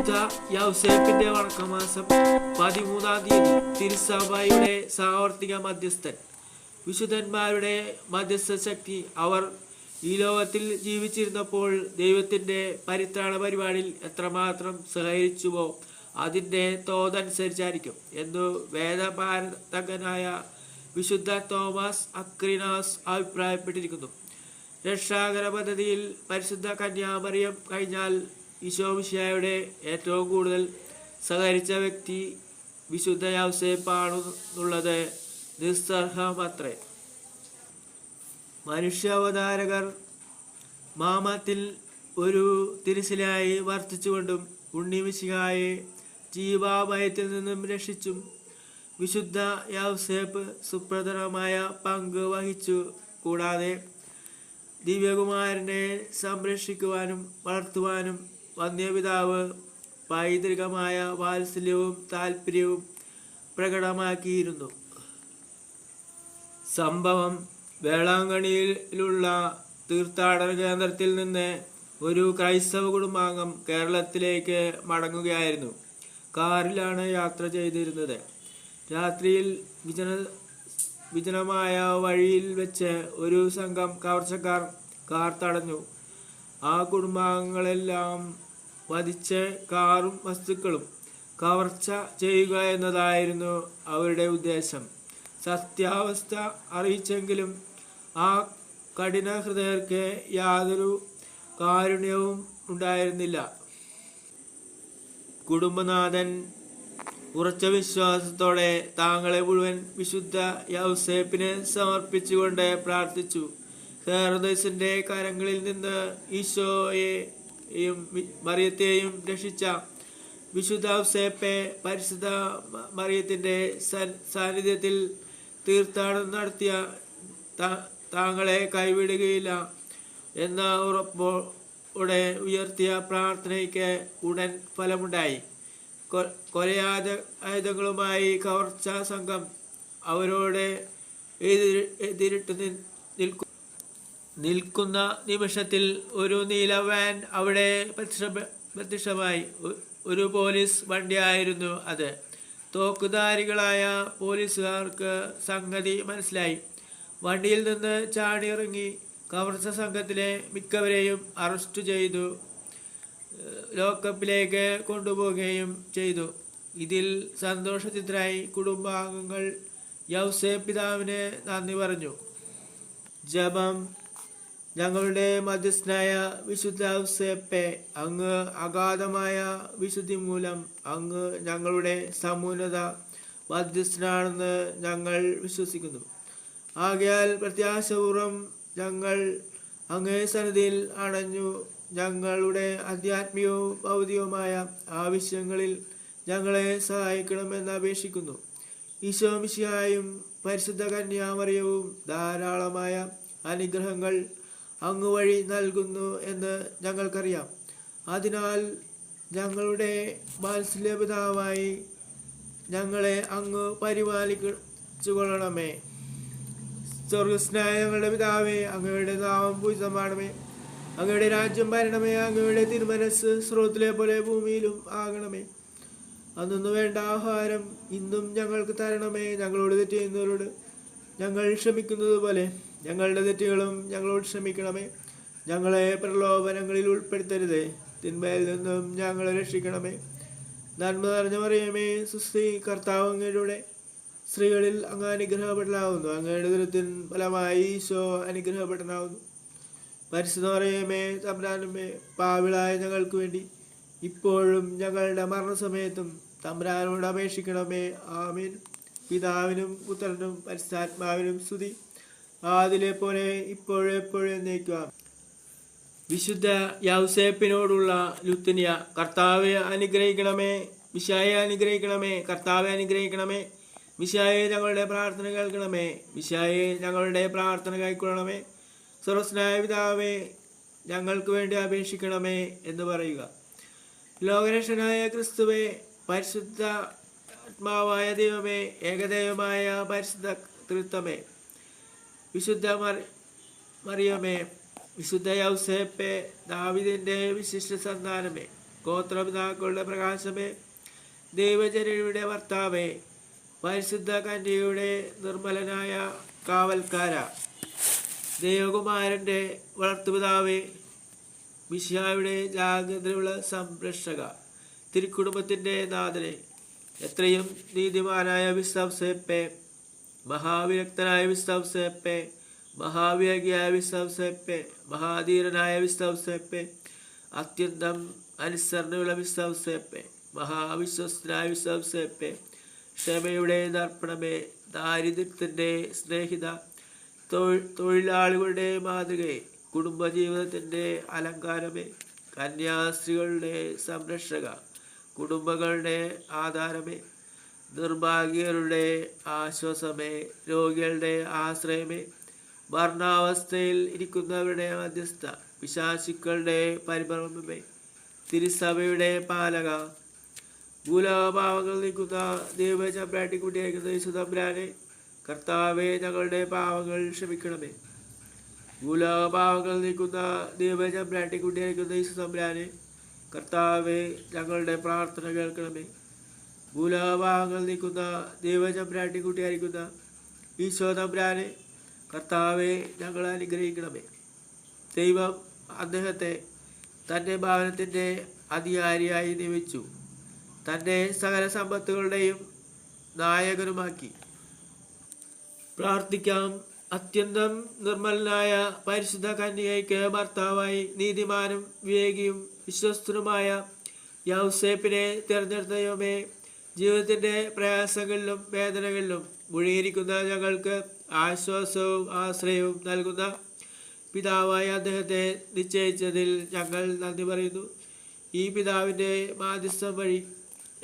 വിശുദ്ധ യൗസേപ്പിന്റെ വണക്കമാസം 13-ാം തീയതി തിരുസഭയുടെ സാർവത്രിക മധ്യസ്ഥൻ. വിശുദ്ധന്മാരുടെ മധ്യസ്ഥ ശക്തി അവർ ഈ ലോകത്തിൽ ജീവിച്ചിരുന്നപ്പോൾ ദൈവത്തിന്റെ പരിത്രാണ പരിപാടിയിൽ എത്രമാത്രം സഹകരിച്ചുവോ അതിൻ്റെ തോതനുസരിച്ചായിരിക്കും എന്നു വേദപാരതകനായ വിശുദ്ധ തോമസ് അക്വിനാസ് അഭിപ്രായപ്പെട്ടിരിക്കുന്നു. രക്ഷാകര പദ്ധതിയിൽ പരിശുദ്ധ കന്യാമറിയം കഴിഞ്ഞാൽ ഈശോമിശിഹായുടെ ഏറ്റവും കൂടുതൽ സഹകരിച്ച വ്യക്തി വിശുദ്ധ യൗസേപ്പാണെന്നുള്ളത് നിസ്സർഹമത്രേ. മനുഷ്യാവതാരകർ മാമത്തിൽ ഒരു തിരിശിലായി വർത്തിച്ചുകൊണ്ടും ഉണ്ണിമിശിഹായെ ജീവാഭയത്തിൽ നിന്നും രക്ഷിച്ചും വിശുദ്ധ യൗസേപ്പ് സുപ്രധാനമായ പങ്ക് വഹിച്ചു. കൂടാതെ ദിവ്യകുമാരനെ സംരക്ഷിക്കുവാനും വളർത്തുവാനും വന്യപിതാവ് പൈതൃകമായ വാത്സല്യവും താല്പര്യവും പ്രകടമാക്കിയിരുന്നു. സംഭവം വേളാങ്കണ്ണിയിലുള്ള തീർത്ഥാടന കേന്ദ്രത്തിൽ നിന്ന് ഒരു ക്രൈസ്തവ കുടുംബാംഗം കേരളത്തിലേക്ക് മടങ്ങുകയായിരുന്നു. കാറിലാണ് യാത്ര ചെയ്തിരുന്നത്. രാത്രിയിൽ വിജനമായ വഴിയിൽ വെച്ച് ഒരു സംഘം കവർച്ചക്കാർ കാർ തടഞ്ഞു. ആ കുടുംബാംഗങ്ങളെല്ലാം വധിച്ച് കാറും വസ്തുക്കളും കവർച്ച ചെയ്യുക എന്നതായിരുന്നു അവരുടെ ഉദ്ദേശം. സത്യാവസ്ഥ അറിയിച്ചെങ്കിലും ആ കഠിന ഹൃദയർക്ക് യാതൊരു കാരുണ്യവും ഉണ്ടായിരുന്നില്ല. കുടുംബനാഥൻ ഉറച്ച വിശ്വാസത്തോടെ താങ്കളെ മുഴുവൻ വിശുദ്ധ യൗസേപ്പിന് സമർപ്പിച്ചുകൊണ്ട് പ്രാർത്ഥിച്ചു. ഹെറോദസിന്റെ കരങ്ങളിൽ നിന്ന് ഈശോയെയും മറിയത്തെയും രക്ഷിച്ച വിശുദ്ധ യൗസേപ്പെ പരിശുദ്ധ മറിയത്തിന്റെ സാന്നിധ്യത്തിൽ തീർത്ഥാടനം നടത്തിയ താങ്കളെ കൈവിടുകയില്ല എന്ന ഉറപ്പോടെ ഉയർത്തിയ പ്രാർത്ഥനയ്ക്ക് ഉടൻ ഫലമുണ്ടായി. കൊലയായുധങ്ങളുമായി കവർച്ച സംഘം അവരോട് എതിരിട്ട് നിൽക്കുന്ന നിമിഷത്തിൽ ഒരു നീല വാൻ അവിടെ പ്രത്യക്ഷമായി. ഒരു പോലീസ് വണ്ടിയായിരുന്നു അത്. തോക്കുധാരികളായ പോലീസുകാർക്ക് സംഗതി മനസ്സിലായി. വണ്ടിയിൽ നിന്ന് ചാടിയിറങ്ങി കവർച്ച സംഘത്തിലെ മിക്കവരെയും അറസ്റ്റ് ചെയ്തു ലോക്കപ്പിലേക്ക് കൊണ്ടുപോവുകയും ചെയ്തു. ഇതിൽ സന്തോഷചിത്തരായി കുടുംബാംഗങ്ങൾ യൗസേപ്പ് പിതാവിന് നന്ദി പറഞ്ഞു. ജപം. ഞങ്ങളുടെ മധ്യസ്ഥനായ വിശുദ്ധ യൗസേപ്പെ, അങ്ങ് അഗാധമായ വിശുദ്ധി മൂലം അങ്ങ് ഞങ്ങളുടെ സമുന്നത മധ്യസ്ഥനാണെന്ന് ഞങ്ങൾ വിശ്വസിക്കുന്നു. ആകയാൽ പ്രത്യാശപൂർവം ഞങ്ങൾ അങ്ങേ സന്നിധിയിൽ അണഞ്ഞു ഞങ്ങളുടെ ആധ്യാത്മികവും ഭൗതികവുമായ ആവശ്യങ്ങളിൽ ഞങ്ങളെ സഹായിക്കണമെന്ന് അപേക്ഷിക്കുന്നു. ഈശോമിശിഹായും പരിശുദ്ധ കന്യാമറിയവും ധാരാളമായ അനുഗ്രഹങ്ങൾ അങ്ങ് വഴി നൽകുന്നു എന്ന് ഞങ്ങൾക്കറിയാം. അതിനാൽ ഞങ്ങളുടെ വാത്സല്യപിതാവായി ഞങ്ങളെ അങ്ങ് പരിപാലിച്ചുകൊള്ളണമേ. സ്വർഗസ്നായ ഞങ്ങളുടെ പിതാവേ, അങ്ങയുടെ നാമം പൂജിതമാണമേ. അങ്ങയുടെ രാജ്യം ഭരണമേ. അങ്ങയുടെ തിരുമനസ് സ്രോതത്തിലെ പോലെ ഭൂമിയിലും ആകണമേ. അന്നു വേണ്ട ആഹാരം ഇന്നും ഞങ്ങൾക്ക് തരണമേ. ഞങ്ങളോട് തെറ്റ് ചെയ്യുന്നവരോട് ഞങ്ങൾ ക്ഷമിക്കുന്നത് പോലെ ഞങ്ങളുടെ തെറ്റുകളും ഞങ്ങളോട് ക്ഷമിക്കണമേ. ഞങ്ങളെ പ്രലോഭനങ്ങളിൽ ഉൾപ്പെടുത്തരുതേ, തിന്മയിൽ നിന്നും ഞങ്ങളെ രക്ഷിക്കണമേ. നന്മ നിറഞ്ഞ മറിയമേ, സുസ്തി, കർത്താവ് അങ്ങയുടെ സ്ത്രീകളിൽ അങ്ങ് അനുഗ്രഹപ്പെടലാവുന്നു. അങ്ങയുടെ ദുരിതത്തിൻ ഫലമായി ഈശോ അനുഗ്രഹപ്പെടനാവുന്നു. പരിശുദ്ധ മറിയമേ, തമ്പുരാനമ്മേ, പാപികളായ ഞങ്ങൾക്ക് വേണ്ടി ഇപ്പോഴും ഞങ്ങളുടെ മരണസമയത്തും തമ്പുരാനോട് അപേക്ഷിക്കണമേ. ആമീൻ. പിതാവിനും പുത്രനും പരിശുദ്ധാത്മാവിനും സ്തുതി, ആദിലെ പോലെ ഇപ്പോഴും എപ്പോഴും എന്നേക്കും. വിശുദ്ധ യൗസേപ്പിനോടുള്ള ലുത്തിനിയ. കർത്താവെ അനുഗ്രഹിക്കണമേ. മിശിഹായെ അനുഗ്രഹിക്കണമേ. കർത്താവെ അനുഗ്രഹിക്കണമേ. മിശിഹായെ ഞങ്ങളുടെ പ്രാർത്ഥന കേൾക്കണമേ. മിശിഹായെ ഞങ്ങളുടെ പ്രാർത്ഥന കൈക്കൊള്ളണമേ. സർവ്വസ്നായ പിതാവേ, ഞങ്ങൾക്ക് വേണ്ടി അപേക്ഷിക്കണമേ എന്ന് പറയുക. ലോകരക്ഷനായ ക്രിസ്തുവേ, പരിശുദ്ധ ആത്മാവായ ദൈവമേ, ഏകദൈവമായ പരിശുദ്ധ തൃത്വമേ, വിശുദ്ധ മറിയമേ, വിശുദ്ധ യൗസേപ്പെ, ദാവീദിന്റെ വിശിഷ്ട സന്താനമേ, ഗോത്രപിതാക്കളുടെ പ്രകാശമേ, ദൈവജനയുടെ ഭർത്താവേ, പരിശുദ്ധ കന്യയുടെ നിർമ്മലനായ കാവൽക്കാര, ദേവകുമാരൻ്റെ വളർത്തുപിതാവേ, മിശിഹായുടെ ജാഗ്രതയുള്ള സംരക്ഷക, തിരുക്കുടുംബത്തിൻ്റെ നാഥനെ, എത്രയും നീതിമാനായ വിശ്വാസപ്പേ, മഹാവിരക്തനായ വിശ്വാസപ്പേ, മഹാവിവേകിയായ വിശ്വാസപ്പേ, മഹാധീരനായ വിശ്വാസപ്പേ, അത്യന്തം അനുസരണയുള്ള വിശ്വാസപ്പേ, മഹാവിശ്വസ്തനായ വിശ്വാസപ്പേ, ക്ഷമയുടെ ദർപ്പണമേ, ദാരിദ്ര്യത്തിൻ്റെ സ്നേഹിത, തൊഴിലാളികളുടെ മാതൃകയെ, കുടുംബജീവിതത്തിൻ്റെ അലങ്കാരമേ, കന്യാസ്ത്രീകളുടെ സംരക്ഷക, കുടുംബങ്ങളുടെ ആധാരമേ, നിർഭാഗ്യരുടെ ആശ്വാസമേ, രോഗികളുടെ ആശ്രയമേ, മരണാവസ്ഥയിൽ ഇരിക്കുന്നവരുടെ മധ്യസ്ഥ, പിശാചുക്കളുടെ പരിഭ്രമമേ, തിരുസഭയുടെ പാലക, ഭൂലോകപാവങ്ങൾ നീക്കുന്ന ദൈവചമ്പ്രാട്ടിക്കുട്ടിയായിരിക്കുന്ന യേശുതമ്പുരാനെ, കർത്താവേ, ഞങ്ങളുടെ പാവങ്ങൾ ക്ഷമിക്കണമേ. ഭൂലോകപാവങ്ങൾ നീക്കുന്ന ദൈവചമ്പ്രാട്ടിക്കുട്ടിയായിരിക്കുന്ന യേശുതമ്പുരാനെ, കർത്താവേ, ഞങ്ങളുടെ പ്രാർത്ഥന കേൾക്കണമേ. ഭൂലോകപാവങ്ങൾ നീക്കുന്ന ദൈവചമ്പ്രാട്ടിക്കുട്ടിയായിരിക്കുന്ന ഈശോതമ്പുരാനെ, കർത്താവെ, ഞങ്ങളെ അനുഗ്രഹിക്കണമേ. ദൈവം അദ്ദേഹത്തെ തൻ്റെ ഭവനത്തിൻ്റെ അധികാരിയായി നിയമിച്ചു, തൻ്റെ സകല സമ്പത്തുകളുടെയും നായകനുമാക്കി. പ്രാർത്ഥിക്കാം. അത്യന്തം നിർമ്മലനായ പരിശുദ്ധ കന്യകയ്ക്ക് ഭർത്താവായി നീതിമാനും വിവേകിയും വിശ്വസ്തനുമായ യൗസേപ്പിനെ തിരഞ്ഞെടുത്ത ദൈവമേ, ജീവിതത്തിൻ്റെ പ്രയാസങ്ങളിലും വേദനകളിലും മുഴുകിയിരിക്കുന്ന ഞങ്ങൾക്ക് ആശ്വാസവും ആശ്രയവും നൽകുന്ന പിതാവായ അദ്ദേഹത്തെ നിശ്ചയിച്ചതിൽ ഞങ്ങൾ നന്ദി പറയുന്നു. ഈ പിതാവിൻ്റെ മാധ്യസ്ഥം വഴി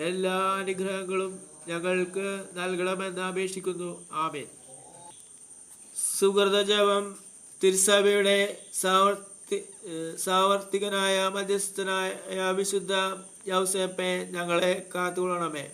എല്ലാ അനുഗ്രഹങ്ങളും ഞങ്ങൾക്ക് നൽകണമെന്ന് അപേക്ഷിക്കുന്നു. ആമേൻ. സുഹൃത ജപം. തിരുസഭയുടെ സാവർത്തികനായ മധ്യസ്ഥനായ വിശുദ്ധ യൗസേപ്പെ, ഞങ്ങളെ കാത്തുകൊള്ളണമേ.